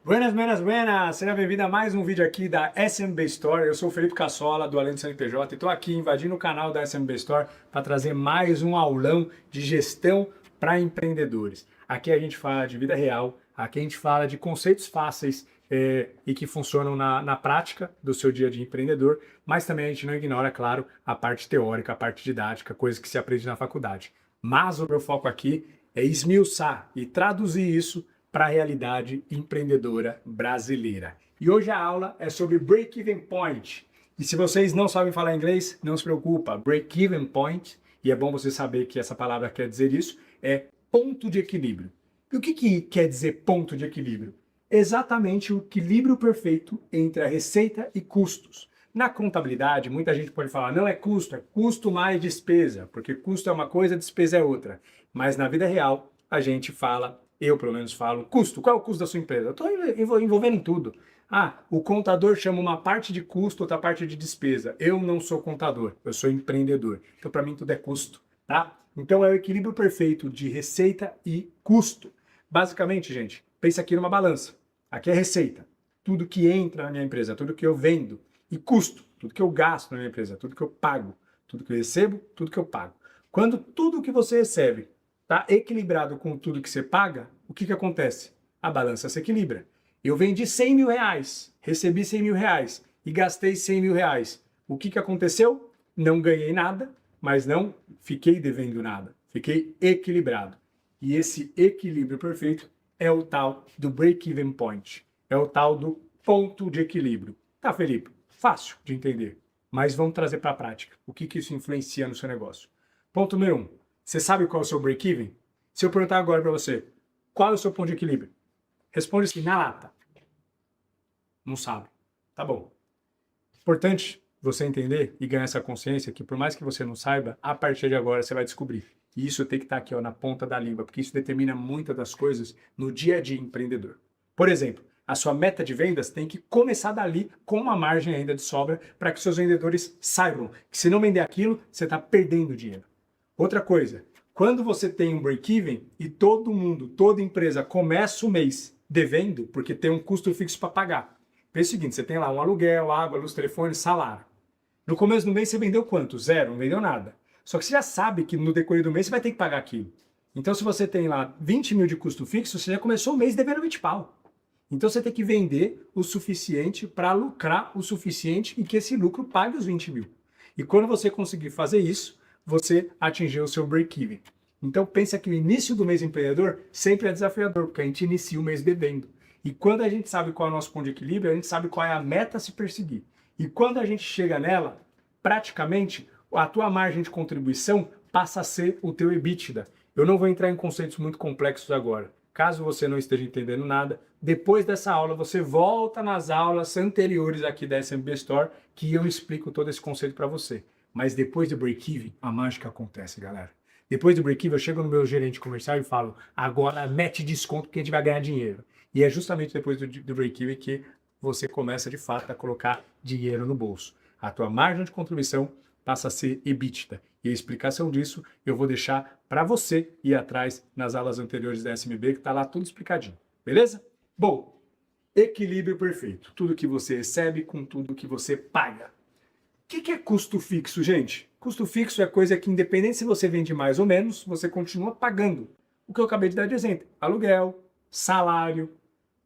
Buenas, buenas, buenas! Seja bem-vindo a mais um vídeo aqui da SMB Store. Eu sou o Felipe Cassola, do Além do CNPJ, e estou aqui invadindo o canal da SMB Store para trazer mais um aulão de gestão para empreendedores. Aqui a gente fala de vida real, aqui a gente fala de conceitos fáceis e que funcionam na prática do seu dia de empreendedor, mas também a gente não ignora, claro, a parte teórica, a parte didática, coisas que se aprende na faculdade. Mas o meu foco aqui é esmiuçar e traduzir isso para a realidade empreendedora brasileira. E hoje a aula é sobre break-even point. E se vocês não sabem falar inglês, não se preocupa. Break-even point, e é bom você saber que essa palavra quer dizer isso, é ponto de equilíbrio. E o que quer dizer ponto de equilíbrio? Exatamente o equilíbrio perfeito entre a receita e custos. Na contabilidade, muita gente pode falar, não é custo mais despesa, porque custo é uma coisa, despesa é outra. Mas na vida real, a gente fala, eu pelo menos falo, custo. Qual é o custo da sua empresa? Eu estou envolvendo em tudo. Ah, o contador chama uma parte de custo, outra parte de despesa. Eu não sou contador, eu sou empreendedor. Então para mim tudo é custo, tá? Então é o equilíbrio perfeito de receita e custo. Basicamente, gente, pensa aqui numa balança. Aqui é receita, tudo que entra na minha empresa, tudo que eu vendo. E custo, tudo que eu gasto na minha empresa, tudo que eu pago, tudo que eu recebo, tudo que eu pago. Quando tudo que você recebe está equilibrado com tudo que você paga, o que acontece? A balança se equilibra. Eu vendi 100 mil reais, recebi 100 mil reais e gastei 100 mil reais. O que aconteceu? Não ganhei nada, mas não fiquei devendo nada. Fiquei equilibrado. E esse equilíbrio perfeito é o tal do break-even point. É o tal do ponto de equilíbrio. Tá, Felipe? Fácil de entender. Mas vamos trazer para a prática. O que isso influencia no seu negócio? Ponto número 1. Você sabe qual é o seu break-even? Se eu perguntar agora para você, qual é o seu ponto de equilíbrio? Responde assim, na lata. Não sabe. Tá bom. Importante você entender e ganhar essa consciência que por mais que você não saiba, a partir de agora você vai descobrir. E isso tem que estar aqui ó, na ponta da língua, porque isso determina muitas das coisas no dia a dia empreendedor. Por exemplo, a sua meta de vendas tem que começar dali com uma margem ainda de sobra para que seus vendedores saibam que se não vender aquilo, você está perdendo dinheiro. Outra coisa, quando você tem um break-even e todo mundo, toda empresa começa o mês devendo porque tem um custo fixo para pagar. Pensa o seguinte, você tem lá um aluguel, água, luz, telefone, salário. No começo do mês você vendeu quanto? Zero, não vendeu nada. Só que você já sabe que no decorrer do mês você vai ter que pagar aquilo. Então se você tem lá 20 mil de custo fixo, você já começou o mês devendo 20 pau. Então você tem que vender o suficiente para lucrar o suficiente e que esse lucro pague os 20 mil. E quando você conseguir fazer isso, você atingiu o seu break-even. Então pensa que o início do mês empreendedor sempre é desafiador, porque a gente inicia o mês devendo. E quando a gente sabe qual é o nosso ponto de equilíbrio, a gente sabe qual é a meta a se perseguir. E quando a gente chega nela, praticamente a tua margem de contribuição passa a ser o teu EBITDA. Eu não vou entrar em conceitos muito complexos agora. Caso você não esteja entendendo nada, depois dessa aula você volta nas aulas anteriores aqui da SMB Store que eu explico todo esse conceito para você. Mas depois do break-even, a mágica acontece, galera. Depois do break-even, eu chego no meu gerente comercial e falo, agora mete desconto que a gente vai ganhar dinheiro. E é justamente depois do break-even que você começa de fato a colocar dinheiro no bolso. A tua margem de contribuição passa a ser EBITDA. E a explicação disso eu vou deixar para você ir atrás nas aulas anteriores da SMB, que está lá tudo explicadinho. Beleza? Bom, equilíbrio perfeito. Tudo que você recebe com tudo que você paga. O que é custo fixo, gente? Custo fixo é coisa que, independente se você vende mais ou menos, você continua pagando. O que eu acabei de dar de exemplo. Aluguel, salário,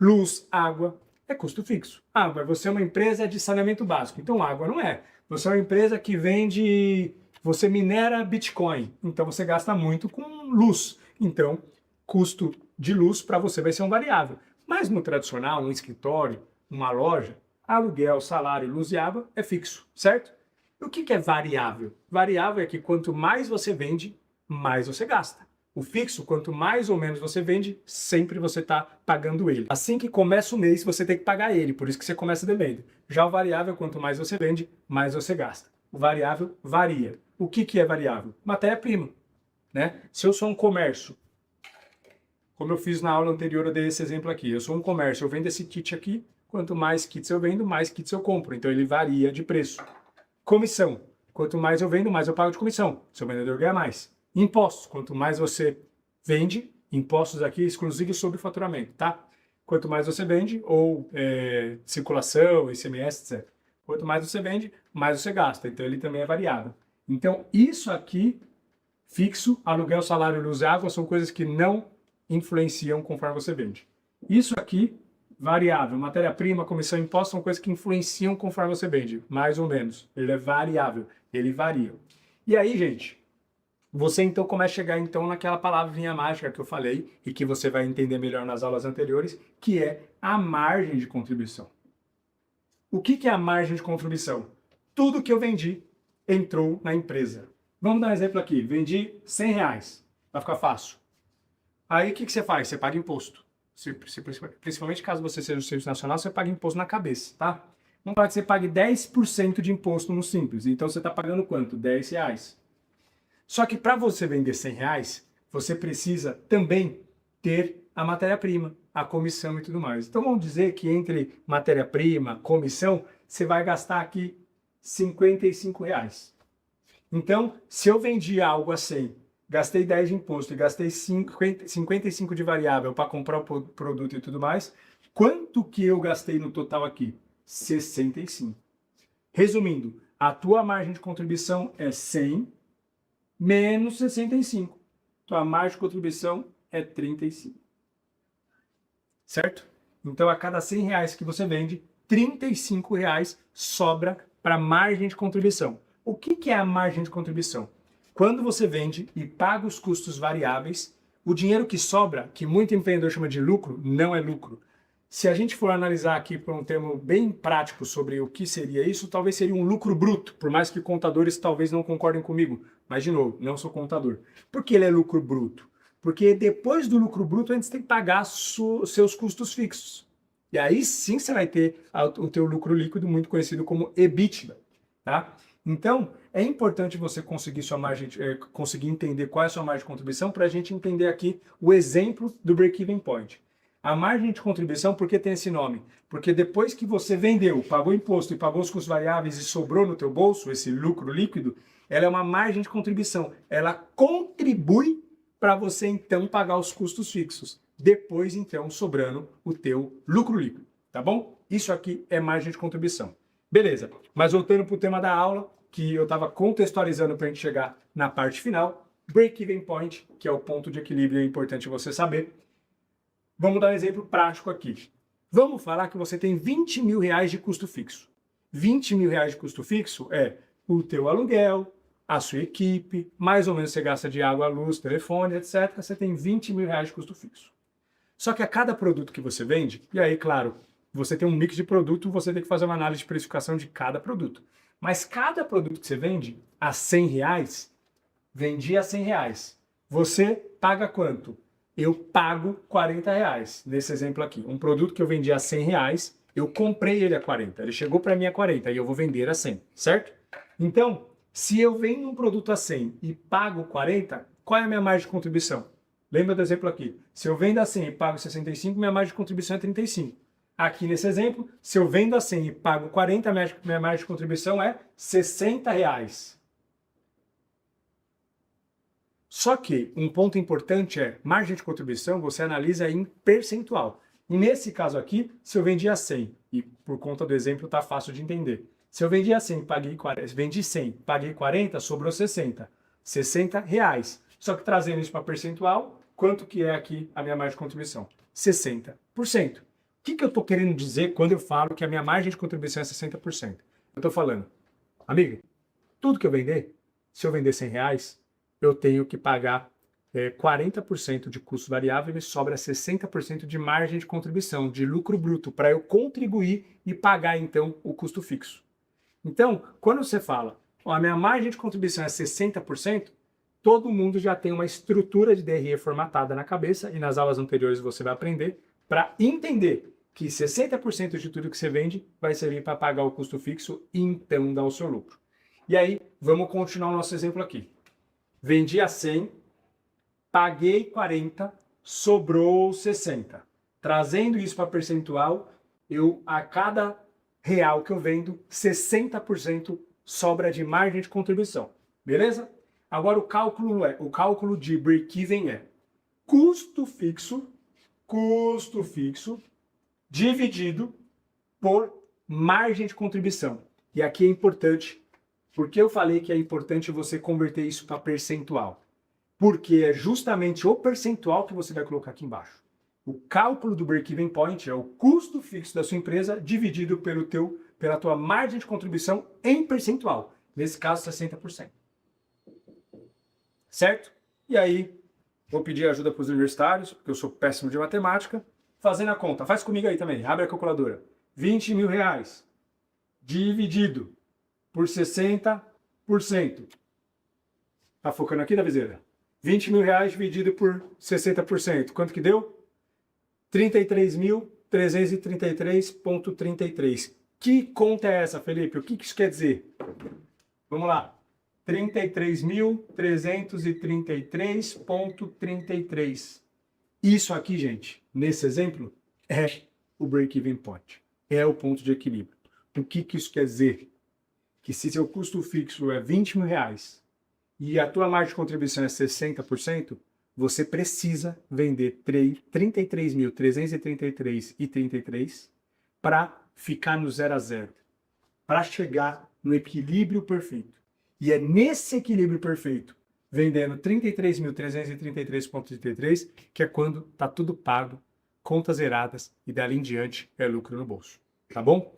luz, água. É custo fixo. Ah, mas você é uma empresa de saneamento básico. Então água não é. Você é uma empresa que vende... Você minera Bitcoin, então você gasta muito com luz. Então, custo de luz para você vai ser um variável. Mas no tradicional, no escritório, uma loja, aluguel, salário, luz e água é fixo, certo? E o que é variável? Variável é que quanto mais você vende, mais você gasta. O fixo, quanto mais ou menos você vende, sempre você está pagando ele. Assim que começa o mês, você tem que pagar ele, por isso que você começa devendo. Já o variável, quanto mais você vende, mais você gasta. O variável varia. O que é variável? Matéria-prima, né? Se eu sou um comércio, como eu fiz na aula anterior, eu dei esse exemplo aqui. Eu sou um comércio, eu vendo esse kit aqui, quanto mais kits eu vendo, mais kits eu compro. Então ele varia de preço. Comissão. Quanto mais eu vendo, mais eu pago de comissão. Seu vendedor ganha mais. Impostos. Quanto mais você vende, impostos aqui exclusivos sobre faturamento, tá? quanto mais você vende, ou circulação, ICMS, etc. Quanto mais você vende, mais você gasta. Então ele também é variável. Então isso aqui, fixo, aluguel, salário, luz e água, são coisas que não influenciam conforme você vende. Isso aqui, variável, matéria-prima, comissão, imposto, são coisas que influenciam conforme você vende, mais ou menos. Ele é variável, ele varia. E aí, gente, você então começa a chegar então naquela palavrinha mágica que eu falei e que você vai entender melhor nas aulas anteriores, que é a margem de contribuição. O que é a margem de contribuição? Tudo que eu vendi entrou na empresa. Vamos dar um exemplo aqui. Vendi R$100, vai ficar fácil. Aí o que você faz? Você paga imposto. Principalmente caso você seja do Serviço Nacional, você paga imposto na cabeça, tá? Vamos falar que você pague 10% de imposto no Simples. Então você está pagando quanto? R$10. Só que para você vender R$100, você precisa também ter a matéria-prima, a comissão e tudo mais. Então vamos dizer que entre matéria-prima, comissão, você vai gastar aqui R$55. Então, se eu vendi algo a 100, gastei 10 de imposto e gastei 55 de variável para comprar o produto e tudo mais, quanto que eu gastei no total aqui? 65. Resumindo, a tua margem de contribuição é 100 menos 65. Tua margem de contribuição é 35. Certo? Então, a cada R$100 que você vende, R$35 sobra para margem de contribuição. O que é a margem de contribuição? Quando você vende e paga os custos variáveis, o dinheiro que sobra, que muito empreendedor chama de lucro, não é lucro. Se a gente for analisar aqui por um termo bem prático sobre o que seria isso, talvez seria um lucro bruto, por mais que contadores talvez não concordem comigo. Mas, de novo, não sou contador. Por que ele é lucro bruto? Porque depois do lucro bruto, a gente tem que pagar seus custos fixos. E aí sim você vai ter o teu lucro líquido, muito conhecido como EBITDA. Tá? Então, é importante você conseguir sua margem, conseguir entender qual é a sua margem de contribuição para a gente entender aqui o exemplo do break-even point. A margem de contribuição, por que tem esse nome? Porque depois que você vendeu, pagou imposto e pagou os custos variáveis e sobrou no teu bolso esse lucro líquido, ela é uma margem de contribuição. Ela contribui para você então pagar os custos fixos. Depois então sobrando o teu lucro líquido, tá bom? Isso aqui é margem de contribuição. Beleza, mas voltando para o tema da aula, que eu estava contextualizando para a gente chegar na parte final, break-even point, que é o ponto de equilíbrio, é importante você saber. Vamos dar um exemplo prático aqui. Vamos falar que você tem R$20.000 de custo fixo. R$20.000 de custo fixo é o teu aluguel, a sua equipe, mais ou menos você gasta de água, luz, telefone, etc. Você tem R$20.000 de custo fixo. Só que a cada produto que você vende, e aí, claro, você tem um mix de produto, você tem que fazer uma análise de precificação de cada produto. Mas cada produto que você vende a R$100, vendi a R$100. Você paga quanto? Eu pago R$40. Nesse exemplo aqui, um produto que eu vendi a R$100, eu comprei ele a 40. Ele chegou para mim a 40 e eu vou vender a 100, certo? Então, se eu vendo um produto a 100 e pago 40, qual é a minha margem de contribuição? Lembra do exemplo aqui? Se eu vendo a 100 e pago 65, minha margem de contribuição é 35. Aqui nesse exemplo, se eu vendo a 100 e pago 40, minha margem de contribuição é R$60. Só que um ponto importante é, margem de contribuição você analisa em percentual. E nesse caso aqui, se eu vendi a 100, e por conta do exemplo está fácil de entender. Se eu vendi a 100, paguei 40, vendi 100, paguei 40, sobrou 60. R$60. Só que trazendo isso para percentual, quanto que é aqui a minha margem de contribuição? 60%. O que eu estou querendo dizer quando eu falo que a minha margem de contribuição é 60%? Eu estou falando, amigo, tudo que eu vender, se eu vender R$100, eu tenho que pagar 40% de custo variável e me sobra 60% de margem de contribuição, de lucro bruto, para eu contribuir e pagar, então, o custo fixo. Então, quando você fala, a minha margem de contribuição é 60%, todo mundo já tem uma estrutura de DRE formatada na cabeça, e nas aulas anteriores você vai aprender, para entender que 60% de tudo que você vende vai servir para pagar o custo fixo e então dar o seu lucro. E aí, vamos continuar o nosso exemplo aqui. Vendi a 100, paguei 40, sobrou 60. Trazendo isso para percentual, a cada real que eu vendo, 60% sobra de margem de contribuição. Beleza? Agora o cálculo de break-even é custo fixo dividido por margem de contribuição. E aqui é importante, porque eu falei que é importante você converter isso para percentual. Porque é justamente o percentual que você vai colocar aqui embaixo. O cálculo do break-even point é o custo fixo da sua empresa dividido pela tua margem de contribuição em percentual. Nesse caso, 60%. Certo? E aí, vou pedir ajuda para os universitários, porque eu sou péssimo de matemática. Fazendo a conta, faz comigo aí também, abre a calculadora. 20 mil reais dividido por 60%. Tá focando aqui, Davizeira? 20 mil reais dividido por 60%. Quanto que deu? 33.333,33. Que conta é essa, Felipe? O que isso quer dizer? Vamos lá. 33.333,33. Isso aqui, gente, nesse exemplo, é o break-even point. É o ponto de equilíbrio. O que isso quer dizer? Que se seu custo fixo é 20 mil reais e a tua margem de contribuição é 60%, você precisa vender 33.333,33 para ficar no 0 a 0, para chegar no equilíbrio perfeito. E é nesse equilíbrio perfeito, vendendo 33.333,33, que é quando está tudo pago, contas zeradas e dali em diante é lucro no bolso. Tá bom?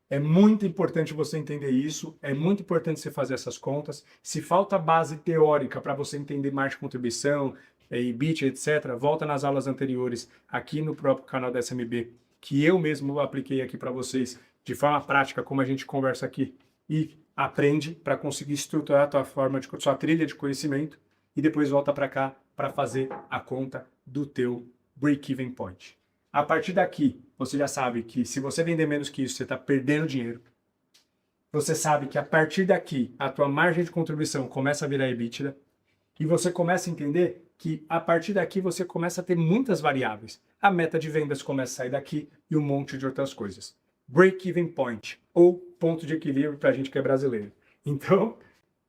É muito importante você entender isso, é muito importante você fazer essas contas. Se falta base teórica para você entender margem de contribuição, EBIT, etc., volta nas aulas anteriores aqui no próprio canal da SMB, que eu mesmo apliquei aqui para vocês de forma prática, como a gente conversa aqui, e aprende para conseguir estruturar a sua trilha de conhecimento e depois volta para cá para fazer a conta do teu break-even point. A partir daqui, você já sabe que se você vender menos que isso, você está perdendo dinheiro. Você sabe que a partir daqui, a tua margem de contribuição começa a virar EBITDA. E você começa a entender que a partir daqui você começa a ter muitas variáveis. A meta de vendas começa a sair daqui e um monte de outras coisas. Break-even point, ou ponto de equilíbrio para a gente que é brasileiro. Então,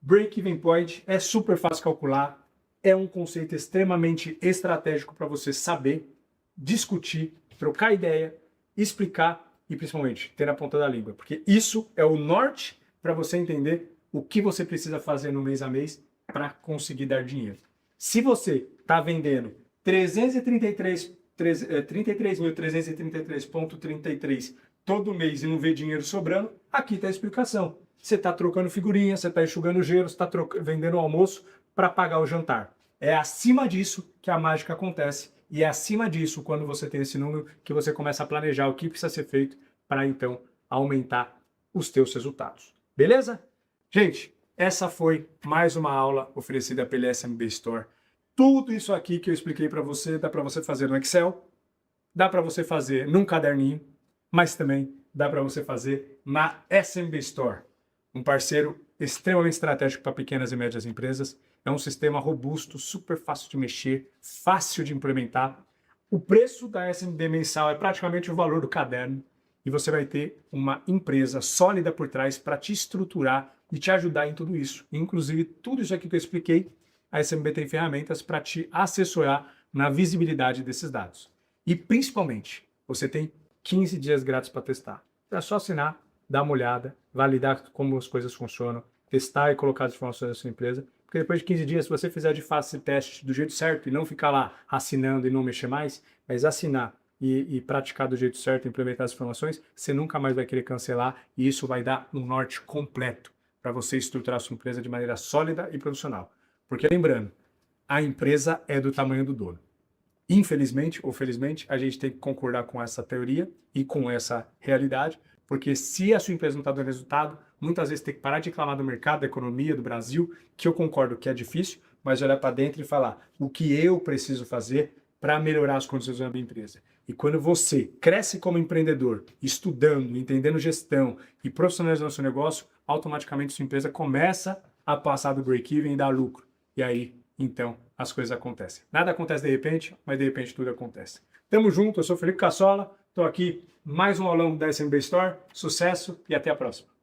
break-even point é super fácil calcular, é um conceito extremamente estratégico para você saber, discutir, trocar ideia, explicar e principalmente ter na ponta da língua. Porque isso é o norte para você entender o que você precisa fazer no mês a mês para conseguir dar dinheiro. Se você está vendendo 33.333,33 todo mês e não vê dinheiro sobrando, aqui está a explicação. Você está trocando figurinha, você está enxugando gelo, você está vendendo o almoço para pagar o jantar. É acima disso que a mágica acontece. E é acima disso, quando você tem esse número, que você começa a planejar o que precisa ser feito para, então, aumentar os teus resultados. Beleza? Gente, essa foi mais uma aula oferecida pela SMB Store. Tudo isso aqui que eu expliquei para você, dá para você fazer no Excel, dá para você fazer num caderninho, mas também dá para você fazer na SMB Store, um parceiro extremamente estratégico para pequenas e médias empresas. É um sistema robusto, super fácil de mexer, fácil de implementar. O preço da SMB mensal é praticamente o valor do caderno e você vai ter uma empresa sólida por trás para te estruturar e te ajudar em tudo isso. Inclusive, tudo isso aqui que eu expliquei, a SMB tem ferramentas para te assessorar na visibilidade desses dados. E principalmente, você tem 15 dias grátis para testar. É só assinar, dar uma olhada, validar como as coisas funcionam, testar e colocar as informações da sua empresa. Porque depois de 15 dias, se você fizer de fato esse teste do jeito certo e não ficar lá assinando e não mexer mais, mas assinar e praticar do jeito certo, implementar as informações, você nunca mais vai querer cancelar e isso vai dar um norte completo para você estruturar a sua empresa de maneira sólida e profissional. Porque lembrando, a empresa é do tamanho do dono. Infelizmente ou felizmente, a gente tem que concordar com essa teoria e com essa realidade, porque se a sua empresa não está dando resultado, muitas vezes tem que parar de reclamar do mercado, da economia, do Brasil, que eu concordo que é difícil, mas olhar para dentro e falar o que eu preciso fazer para melhorar as condições da minha empresa. E quando você cresce como empreendedor, estudando, entendendo gestão e profissionalizando o seu negócio, automaticamente sua empresa começa a passar do break-even e dar lucro. E aí, então, as coisas acontecem. Nada acontece de repente, mas de repente tudo acontece. Tamo junto, eu sou Felipe Cassola, estou aqui mais um aulão da SMB Store. Sucesso e até a próxima.